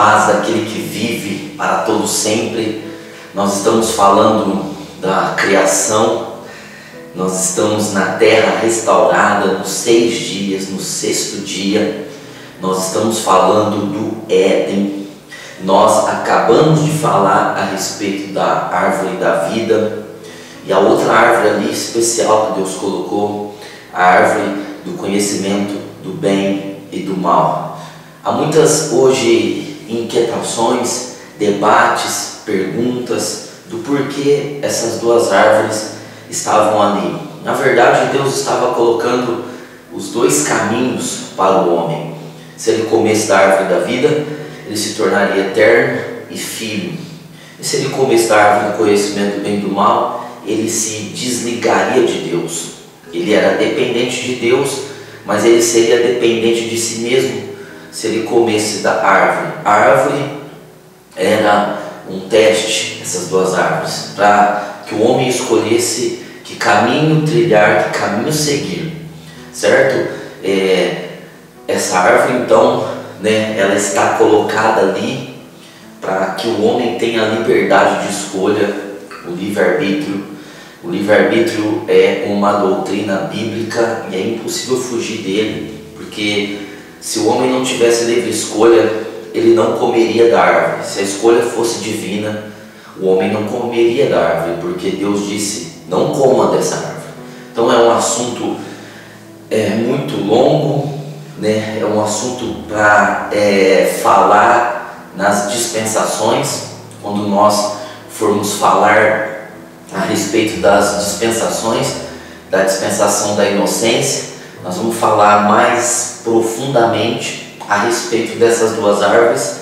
paz daquele que vive para todo sempre. Nós estamos falando da criação, nós estamos na terra restaurada nos 6 dias, no 6º dia. Nós estamos falando do Éden. Nós acabamos de falar a respeito da árvore da vida. E a outra árvore ali especial que Deus colocou, a árvore do conhecimento do bem e do mal. Há muitas hoje inquietações, debates, perguntas do porquê essas duas árvores estavam ali. Na verdade, Deus estava colocando os 2 caminhos para o homem. Se ele comesse da árvore da vida, ele se tornaria eterno e filho. E se ele comesse da árvore do conhecimento do bem e do mal, ele se desligaria de Deus. Ele era dependente de Deus, mas ele seria dependente de si mesmo se ele comesse da árvore. A árvore era um teste, essas 2 árvores, para que o homem escolhesse que caminho trilhar, que caminho seguir, certo? Essa árvore então, ela está colocada ali para que o homem tenha a liberdade de escolha, o livre-arbítrio. O livre-arbítrio é uma doutrina bíblica e é impossível fugir dele, porque se o homem não tivesse livre escolha, ele não comeria da árvore. Se a escolha fosse divina, o homem não comeria da árvore, porque Deus disse, não coma dessa árvore. Então é um assunto muito longo, é um assunto para falar nas dispensações. Quando nós formos falar a respeito das dispensações, da dispensação da inocência, nós vamos falar mais profundamente a respeito dessas 2 árvores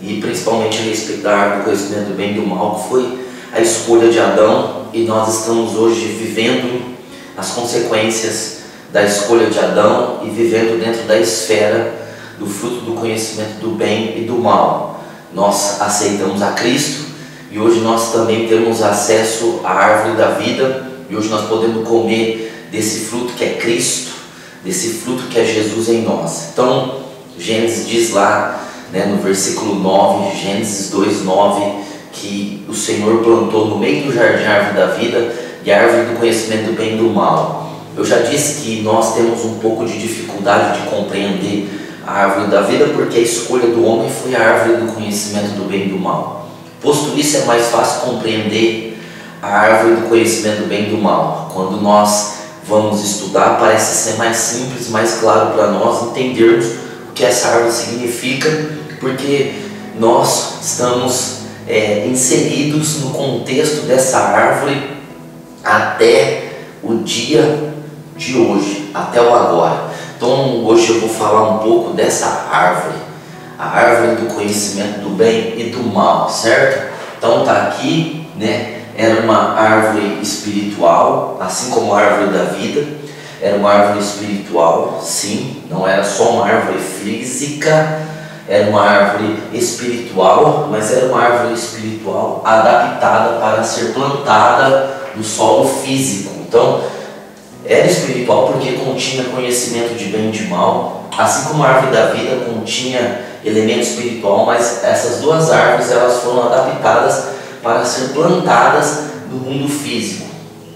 e principalmente a respeito da árvore do conhecimento do bem e do mal, que foi a escolha de Adão, e nós estamos hoje vivendo as consequências da escolha de Adão e vivendo dentro da esfera do fruto do conhecimento do bem e do mal. Nós aceitamos a Cristo e hoje nós também temos acesso à árvore da vida, e hoje nós podemos comer desse fruto que é Cristo, desse fruto que é Jesus em nós. Então, Gênesis diz lá, no versículo 9, Gênesis 2:9, que o Senhor plantou no meio do jardim a árvore da vida e a árvore do conhecimento do bem e do mal. Eu já disse que nós temos um pouco de dificuldade de compreender a árvore da vida, porque a escolha do homem foi a árvore do conhecimento do bem e do mal. Posto isso, é mais fácil compreender a árvore do conhecimento do bem e do mal. Quando nós vamos estudar, parece ser mais simples, mais claro para nós entendermos o que essa árvore significa, porque nós estamos inseridos no contexto dessa árvore até o dia de hoje, até o agora. Então hoje eu vou falar um pouco dessa árvore, a árvore do conhecimento do bem e do mal, certo? Então tá aqui, era uma árvore espiritual, assim como a árvore da vida, era uma árvore espiritual, sim, não era só uma árvore física, era uma árvore espiritual, mas era uma árvore espiritual adaptada para ser plantada no solo físico. Então, era espiritual porque continha conhecimento de bem e de mal, assim como a árvore da vida continha elemento espiritual, mas essas 2 árvores elas foram adaptadas para ser plantadas no mundo físico.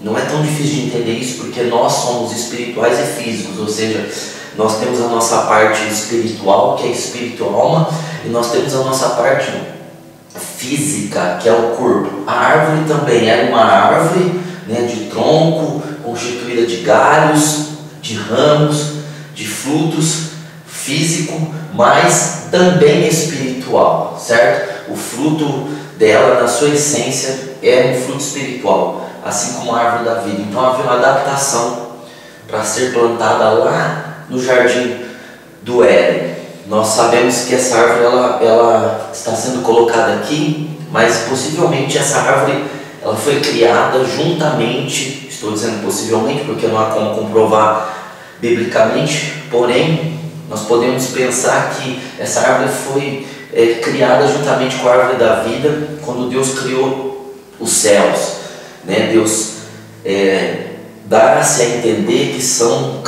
Não é tão difícil de entender isso, porque nós somos espirituais e físicos, ou seja, nós temos a nossa parte espiritual, que é espírito, alma, e nós temos a nossa parte física, que é o corpo. A árvore também era uma árvore de tronco, constituída de galhos, de ramos, de frutos, físico, mas também espiritual, certo? O fruto dela, na sua essência, é um fruto espiritual, assim como a árvore da vida. Então havia uma adaptação para ser plantada lá no jardim do Éden. Nós sabemos que essa árvore ela está sendo colocada aqui, mas possivelmente essa árvore ela foi criada juntamente, estou dizendo possivelmente porque não há como comprovar biblicamente, porém nós podemos pensar que essa árvore foi criada juntamente com a árvore da vida quando Deus criou os céus. Deus dá-se a entender que são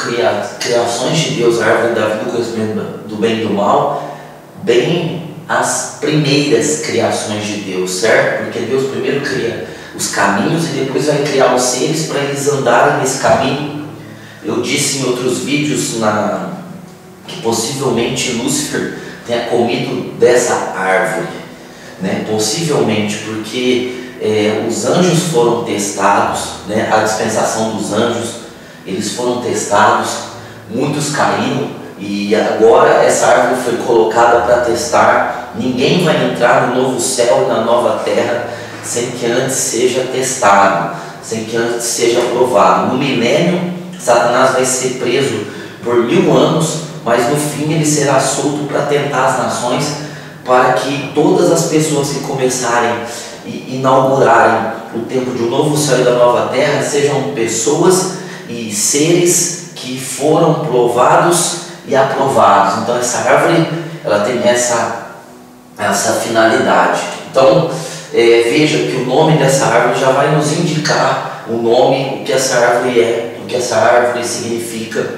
criações de Deus, a árvore da vida, o conhecimento do bem e do mal, bem as primeiras criações de Deus, certo? Porque Deus primeiro cria os caminhos e depois vai criar os seres para eles andarem nesse caminho. Eu disse em outros vídeos que possivelmente Lúcifer tenha comido dessa árvore, né? Possivelmente, porque os anjos foram testados, né? A dispensação dos anjos, eles foram testados, muitos caíram. E agora essa árvore foi colocada para testar. Ninguém vai entrar no novo céu e na nova terra sem que antes seja testado, sem que antes seja provado. No milênio, Satanás vai ser preso por 1000 anos, mas no fim ele será solto para tentar as nações, para que todas as pessoas que começarem e inaugurarem o tempo de um novo céu e da nova terra sejam pessoas e seres que foram provados e aprovados. Então essa árvore, ela tem essa finalidade. Então veja que o nome dessa árvore já vai nos indicar o nome, o que essa árvore é, o que essa árvore significa.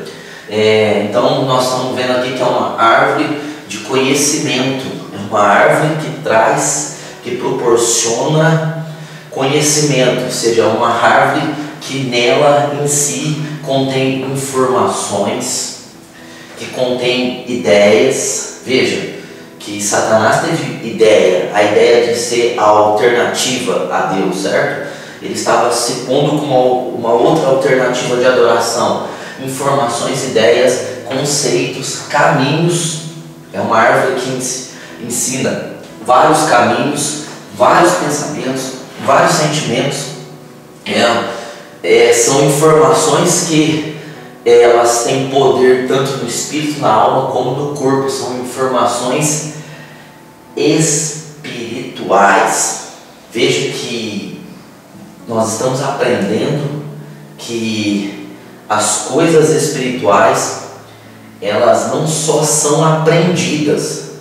Então nós estamos vendo aqui que é uma árvore de conhecimento, é uma árvore que proporciona conhecimento, ou seja, é uma árvore que nela em si contém informações, que contém ideias. Veja que Satanás teve a ideia de ser a alternativa a Deus, certo? Ele estava se pondo como uma outra alternativa de adoração. Informações, ideias, conceitos, caminhos. É uma árvore que ensina vários caminhos, vários pensamentos, vários sentimentos. São informações que elas têm poder tanto no espírito, na alma, como no corpo. São informações espirituais. Veja que nós estamos aprendendo que as coisas espirituais, elas não só são aprendidas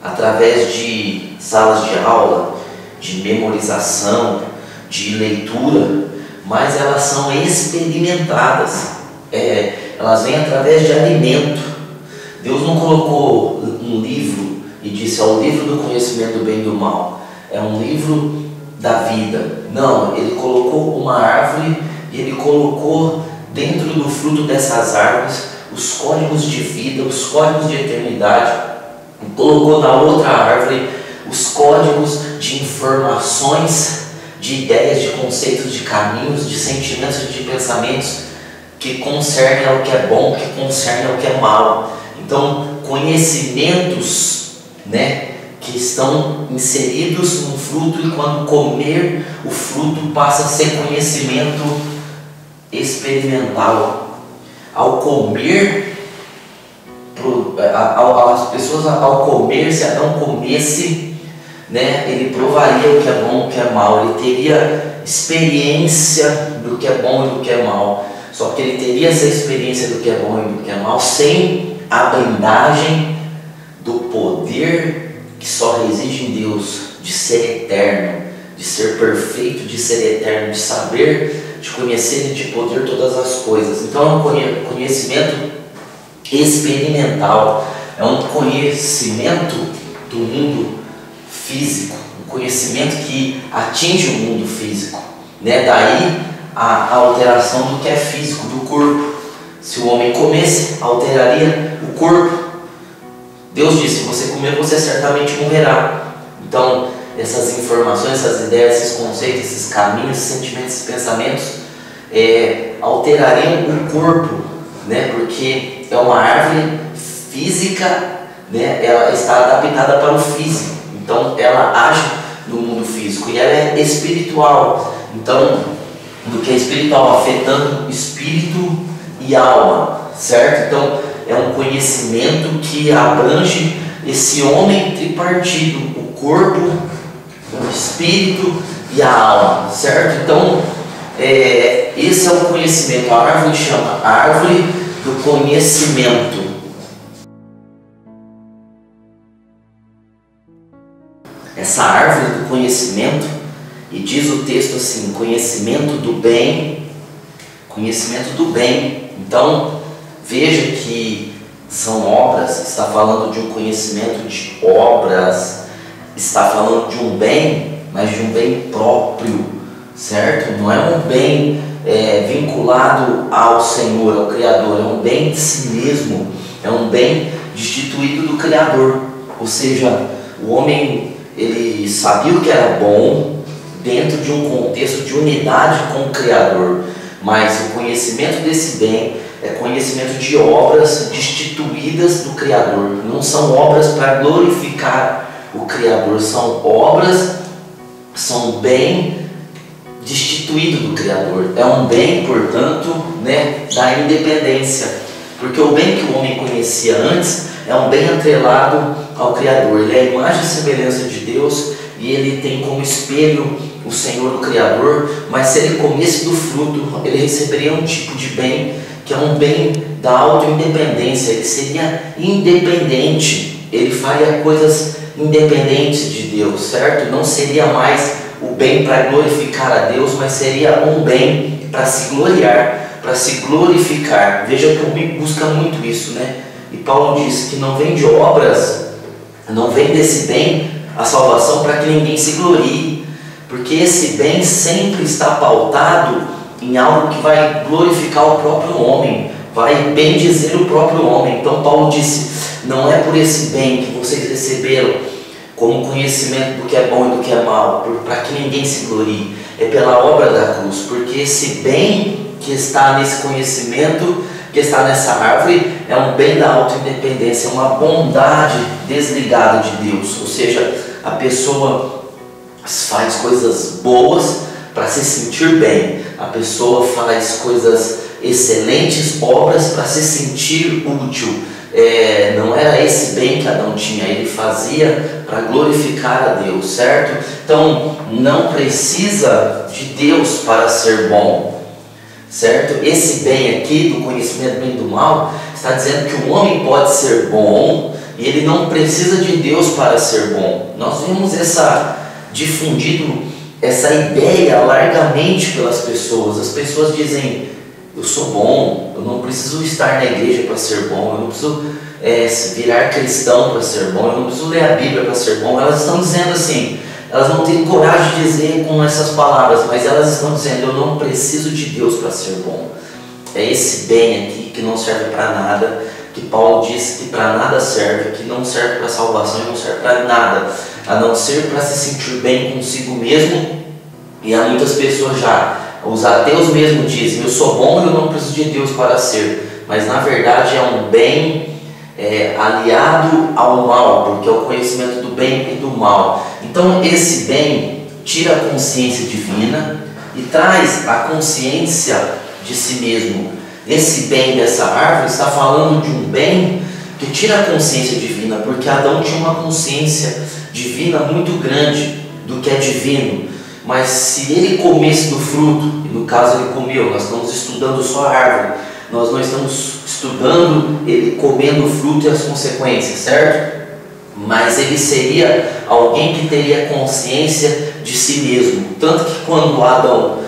através de salas de aula, de memorização, de leitura, mas elas são experimentadas. Elas vêm através de alimento. Deus não colocou um livro e disse: é o livro do conhecimento do bem e do mal, é um livro da vida. Não, Ele colocou uma árvore e Ele colocou dentro do fruto dessas árvores os códigos de vida, os códigos de eternidade. E colocou na outra árvore os códigos de informações, de ideias, de conceitos, de caminhos, de sentimentos, de pensamentos que concernem ao que é bom, que concernem ao que é mal. Então, conhecimentos, né, que estão inseridos no fruto, e quando comer o fruto passa a ser conhecimento experimental. Ao comer, as pessoas, ao comer, se Adão comesse, né, ele provaria o que é bom e o que é mal. Ele teria experiência do que é bom e do que é mal. Só que ele teria essa experiência do que é bom e do que é mal sem a blindagem do poder que só reside em Deus, de ser eterno, de ser perfeito, de ser eterno, de saber, de conhecer e de poder todas as coisas. Então é um conhecimento experimental, é um conhecimento do mundo físico, um conhecimento que atinge o mundo físico, né? Daí a alteração do que é físico, do corpo. Se o homem comesse, alteraria o corpo. Deus disse: se você comer, você certamente morrerá. Então, essas informações, essas ideias, esses conceitos, esses caminhos, esses sentimentos, esses pensamentos alterariam o corpo, né? Porque é uma árvore física, né? Ela está adaptada para o físico. Então, ela age no mundo físico e ela é espiritual. Então, do que é espiritual, afetando espírito e alma, certo? Então, é um conhecimento que abrange esse homem tripartido, o corpo, o espírito e a alma, certo? Então, esse é o conhecimento. A árvore chama árvore do conhecimento. Essa árvore do conhecimento, e diz o texto assim: conhecimento do bem, conhecimento do bem. Então, veja que são obras, está falando de um conhecimento de obras, está falando de um bem, mas de um bem próprio, certo? Não é um bem vinculado ao Senhor, ao Criador, é um bem de si mesmo, é um bem destituído do Criador. Ou seja, o homem, ele sabia o que era bom dentro de um contexto de unidade com o Criador, mas o conhecimento desse bem é conhecimento de obras destituídas do Criador. Não são obras para glorificar o Criador, são obras, são bem destituído do Criador. É um bem, portanto, da independência, porque o bem que o homem conhecia antes é um bem atrelado ao Criador. Ele é a imagem e semelhança de Deus e ele tem como espelho o Senhor, o Criador, mas se ele comesse do fruto, ele receberia um tipo de bem que é um bem da auto-independência. Ele seria independente, ele faria coisas independentes de Deus, certo? Não seria mais o bem para glorificar a Deus, mas seria um bem para se gloriar, para se glorificar. Veja que o homem busca muito isso, E Paulo diz que não vem de obras, não vem desse bem a salvação para que ninguém se glorie, porque esse bem sempre está pautado em algo que vai glorificar o próprio homem, vai bendizer o próprio homem. Então Paulo disse, não é por esse bem que vocês receberam como conhecimento do que é bom e do que é mal, para que ninguém se glorie, é pela obra da cruz, porque esse bem que está nesse conhecimento, que está nessa árvore, é um bem da auto-independência, é uma bondade desligada de Deus. Ou seja, a pessoa faz coisas boas para se sentir bem, a pessoa faz coisas excelentes, obras para se sentir útil. Não era esse bem que Adão tinha, ele fazia para glorificar a Deus, certo? Então, não precisa de Deus para ser bom, certo? Esse bem aqui, do conhecimento do bem e do mal, está dizendo que o homem pode ser bom e ele não precisa de Deus para ser bom. Nós vemos difundido essa ideia largamente pelas pessoas. As pessoas dizem, eu sou bom, eu não preciso estar na igreja para ser bom, eu não preciso virar cristão para ser bom, eu não preciso ler a Bíblia para ser bom. Elas estão dizendo assim, elas não têm coragem de dizer com essas palavras, mas elas estão dizendo, eu não preciso de Deus para ser bom. É esse bem aqui que não serve para nada, que Paulo diz que para nada serve, que não serve para salvação e não serve para nada, a não ser para se sentir bem consigo mesmo. E há muitas pessoas os ateus mesmo dizem, eu sou bom e eu não preciso de Deus para ser, mas na verdade é um bem aliado ao mal, porque é o conhecimento do bem e do mal. Então esse bem tira a consciência divina e traz a consciência de si mesmo. Esse bem dessa árvore está falando de um bem que tira a consciência divina, porque Adão tinha uma consciência divina muito grande do que é divino. Mas se ele comesse do fruto, e no caso ele comeu, nós estamos estudando só a árvore, nós não estamos estudando ele comendo o fruto e as consequências, certo? Mas ele seria alguém que teria consciência de si mesmo. Tanto que quando Adão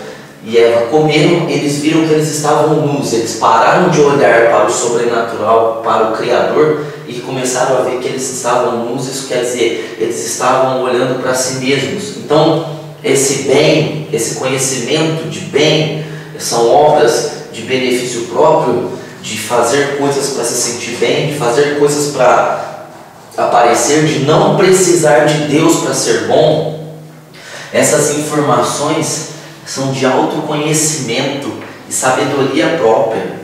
e Eva comeram, eles viram que eles estavam nus, eles pararam de olhar para o sobrenatural, para o Criador, e começaram a ver que eles estavam nus. Isso quer dizer, eles estavam olhando para si mesmos. Então, esse bem, esse conhecimento de bem, são obras de benefício próprio, de fazer coisas para se sentir bem, de fazer coisas para aparecer, de não precisar de Deus para ser bom. Essas informações são de autoconhecimento e sabedoria própria.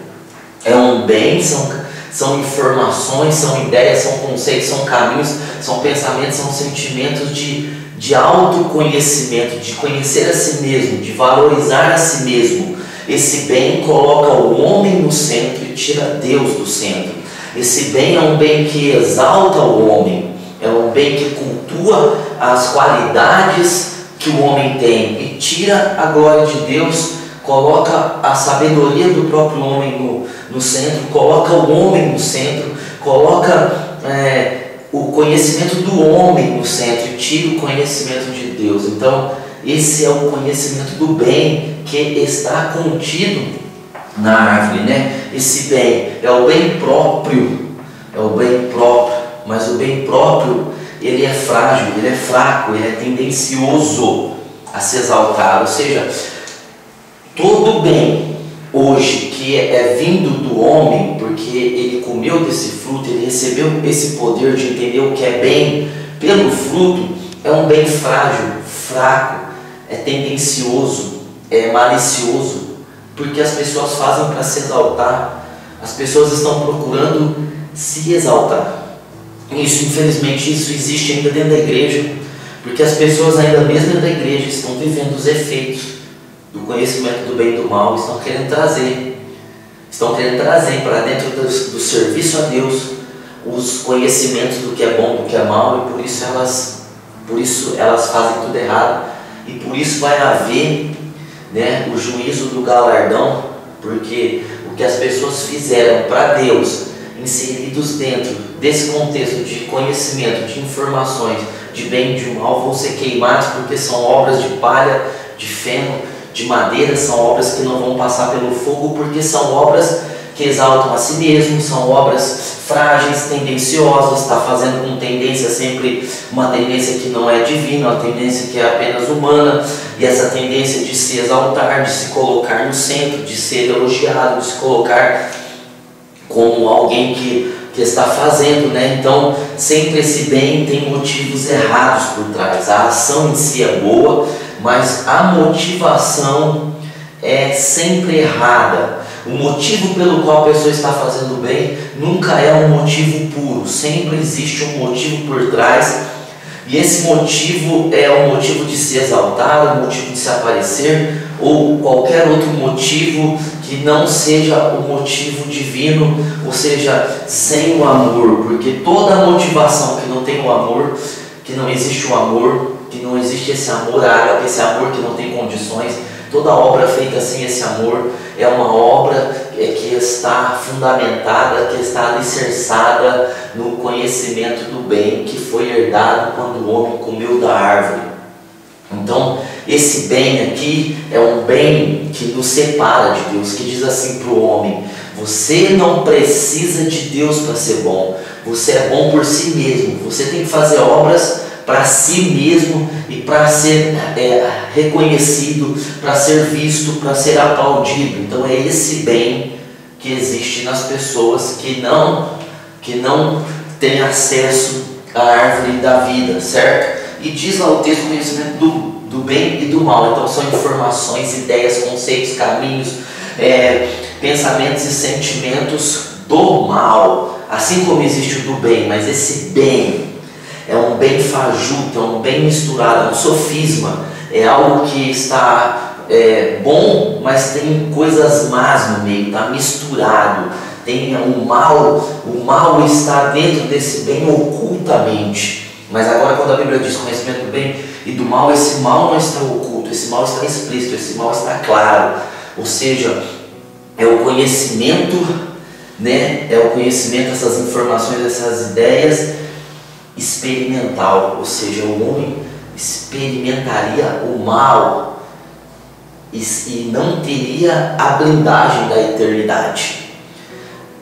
É um bem, são informações, são ideias, são conceitos, são caminhos, são pensamentos, são sentimentos de autoconhecimento, de conhecer a si mesmo, de valorizar a si mesmo. Esse bem coloca o homem no centro e tira Deus do centro. Esse bem é um bem que exalta o homem, é um bem que cultua as qualidades que o homem tem e tira a glória de Deus, coloca a sabedoria do próprio homem no centro, coloca o homem no centro, coloca o conhecimento do homem no centro e tira o conhecimento de Deus. Então, esse é o conhecimento do bem que está contido na árvore, Esse bem é o bem próprio, é o bem próprio, mas o bem próprio, ele é frágil, ele é fraco, ele é tendencioso a se exaltar. Ou seja, todo bem hoje que é vindo do homem, porque ele comeu desse fruto, ele recebeu esse poder de entender o que é bem pelo fruto, é um bem frágil, fraco, é tendencioso, é malicioso, porque as pessoas fazem para se exaltar, as pessoas estão procurando se exaltar. Isso, infelizmente, isso existe ainda dentro da igreja, porque as pessoas ainda mesmo dentro da igreja estão vivendo os efeitos do conhecimento do bem e do mal, estão querendo trazer para dentro do serviço a Deus os conhecimentos do que é bom, do que é mal, e por isso elas fazem tudo errado, e por isso vai haver, né, o juízo do galardão, porque o que as pessoas fizeram para Deus, inseridos dentro desse contexto de conhecimento, de informações, de bem e de mal, vão ser queimados, porque são obras de palha, de feno, de madeira, são obras que não vão passar pelo fogo, porque são obras que exaltam a si mesmos, são obras frágeis, tendenciosas, está fazendo com tendência sempre uma tendência que não é divina, uma tendência que é apenas humana, e essa tendência de se exaltar, de se colocar no centro, de ser elogiado, de se colocar como alguém que está fazendo, né? Então, sempre esse bem tem motivos errados por trás. A ação em si é boa, mas a motivação é sempre errada. O motivo pelo qual a pessoa está fazendo bem nunca é um motivo puro, sempre existe um motivo por trás, e esse motivo é o motivo de se exaltar, o motivo de se aparecer, ou qualquer outro motivo que não seja o motivo divino, ou seja, sem o amor, porque toda motivação que não tem o amor, que não existe o amor, que não existe esse amor ágape, esse amor que não tem condições, toda obra feita sem esse amor é uma obra que está fundamentada, que está alicerçada no conhecimento do bem que foi herdado quando o homem comeu da árvore. Então, esse bem aqui é um bem que nos separa de Deus, que diz assim para o homem: você não precisa de Deus para ser bom, você é bom por si mesmo, você tem que fazer obras para si mesmo e para ser reconhecido, para ser visto, para ser aplaudido. Então é esse bem que existe nas pessoas que não têm acesso à árvore da vida, certo? E diz lá o texto, conhecimento do bem e do mal. Então são informações, ideias, conceitos, caminhos, pensamentos e sentimentos do mal, assim como existe o do bem, mas esse bem é um bem fajuto, é um bem misturado, é um sofisma, é algo que está bom, mas tem coisas más no meio, está misturado, tem o mal está dentro desse bem ocultamente. Mas agora, quando a Bíblia diz conhecimento do bem e do mal, esse mal não está oculto, esse mal está explícito, esse mal está claro, ou seja, é o conhecimento, né? É o conhecimento dessas informações, dessas ideias experimental, ou seja, o homem experimentaria o mal e não teria a blindagem da eternidade.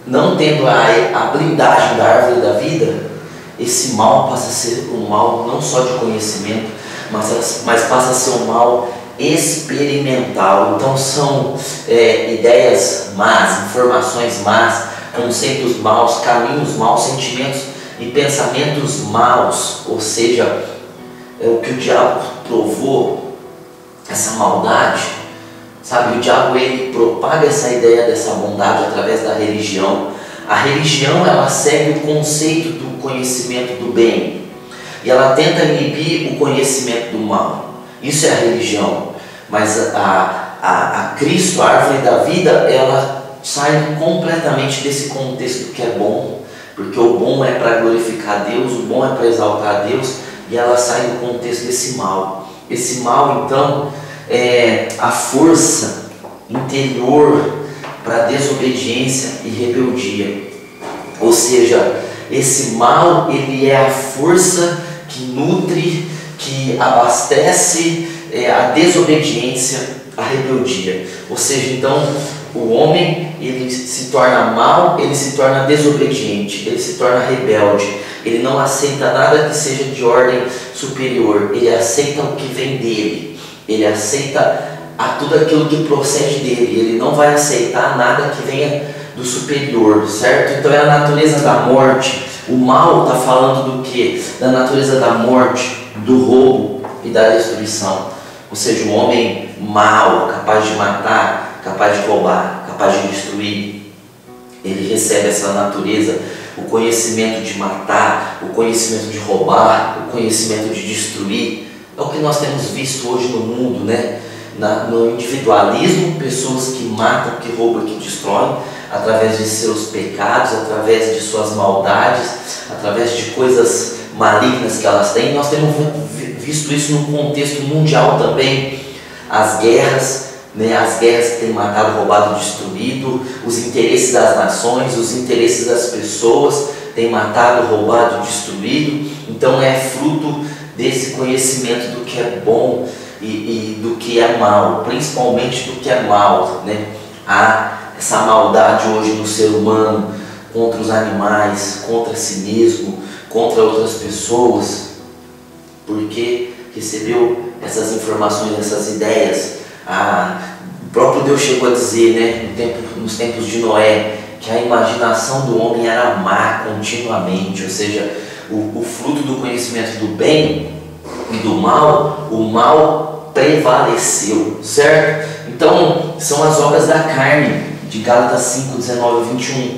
Não tendo a blindagem da árvore da vida, esse mal passa a ser um mal não só de conhecimento, mas passa a ser um mal experimental. Então são ideias más, informações más, conceitos maus, caminhos maus, sentimentos e pensamentos maus, ou seja, é o que o diabo provou, essa maldade, sabe? O diabo, ele propaga essa ideia dessa bondade através da religião. A religião, ela segue o conceito do conhecimento do bem e ela tenta inibir o conhecimento do mal. Isso é a religião. Mas a Cristo, a árvore da vida, ela sai completamente desse contexto que é bom, porque o bom é para glorificar a Deus, o bom é para exaltar a Deus, e ela sai do contexto desse mal. Esse mal, então, é a força interior para desobediência e rebeldia. Ou seja, esse mal, ele é a força que nutre, que abastece a desobediência a rebeldia. Ou seja, então o homem ele se torna mau, ele se torna desobediente, ele se torna rebelde, ele não aceita nada que seja de ordem superior, ele aceita o que vem dele, ele aceita tudo aquilo que procede dele, ele não vai aceitar nada que venha do superior, certo? Então é a natureza da morte. O mal está falando do que? Da natureza da morte, do roubo e da destruição. Ou seja, o homem mau, capaz de matar, capaz de roubar, capaz de destruir, ele recebe essa natureza, o conhecimento de matar, o conhecimento de roubar, o conhecimento de destruir. É o que nós temos visto hoje no mundo, né? No individualismo, pessoas que matam, que roubam, que destroem, através de seus pecados, através de suas maldades, através de coisas malignas que elas têm. Nós temos visto isso no contexto mundial também, as guerras, né? As guerras que têm matado, roubado, destruído, os interesses das nações, os interesses das pessoas têm matado, roubado, destruído. Então é fruto desse conhecimento do que é bom e do que é mal, principalmente do que é mal, né? Há essa maldade hoje no ser humano, contra os animais, contra si mesmo, contra outras pessoas, porque recebeu essas informações, essas ideias. O próprio Deus chegou a dizer, né, nos tempos de Noé, que a imaginação do homem era má continuamente, ou seja, o fruto do conhecimento do bem e do mal, o mal prevaleceu, certo? Então, são as obras da carne, de Gálatas 5, 19 a 21.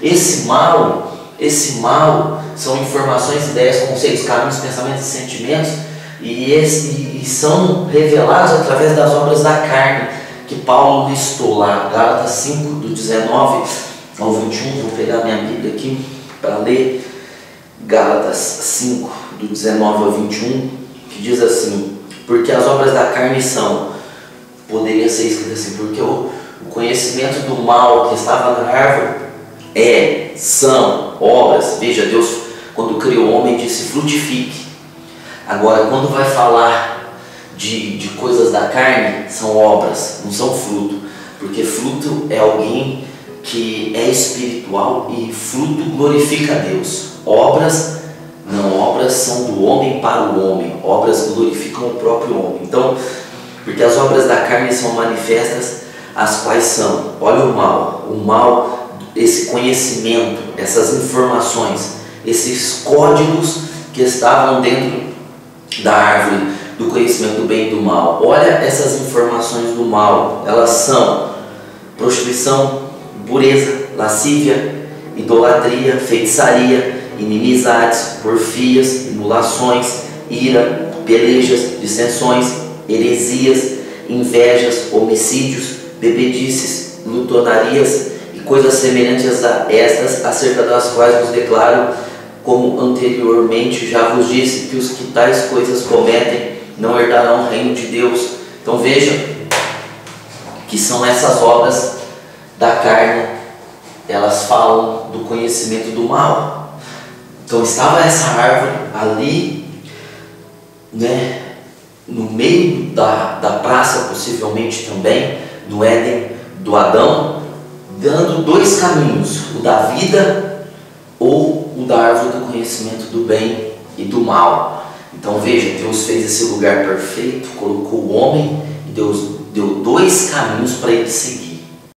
Esse mal são informações, ideias, conceitos, caminhos, pensamentos e sentimentos, e são revelados através das obras da carne, que Paulo listou lá, Gálatas 5, do 19 ao 21. Vou pegar minha Bíblia aqui para ler. Gálatas 5, do 19 ao 21, que diz assim: porque as obras da carne poderia ser escrito assim, porque o conhecimento do mal que estava na árvore são obras. Veja, Deus, quando criou o homem, disse frutifique. Agora, quando vai falar de coisas da carne, são obras, não são fruto, porque fruto é alguém que é espiritual e fruto glorifica a Deus. Obras são do homem para o homem, obras glorificam o próprio homem. Então, porque as obras da carne são manifestas, as quais são, olha o mal, esse conhecimento, essas informações, esses códigos que estavam dentro da árvore do conhecimento do bem e do mal. Olha essas informações do mal, elas são prostituição, impureza, lascívia, idolatria, feitiçaria, inimizades, porfias, emulações, ira, pelejas, dissensões, heresias, invejas, homicídios, bebedices, glutonarias e coisas semelhantes a estas, acerca das quais vos declaro, como anteriormente já vos disse, que os que tais coisas cometem não herdarão o reino de Deus. Então vejam que são essas obras da carne, elas falam do conhecimento do mal. Então estava essa árvore ali, né, no meio da praça, possivelmente também, do Éden, do Adão, dando dois caminhos, o da vida ou o da árvore do conhecimento do bem e do mal. Então veja, Deus fez esse lugar perfeito, colocou o homem e Deus deu dois caminhos para ele seguir.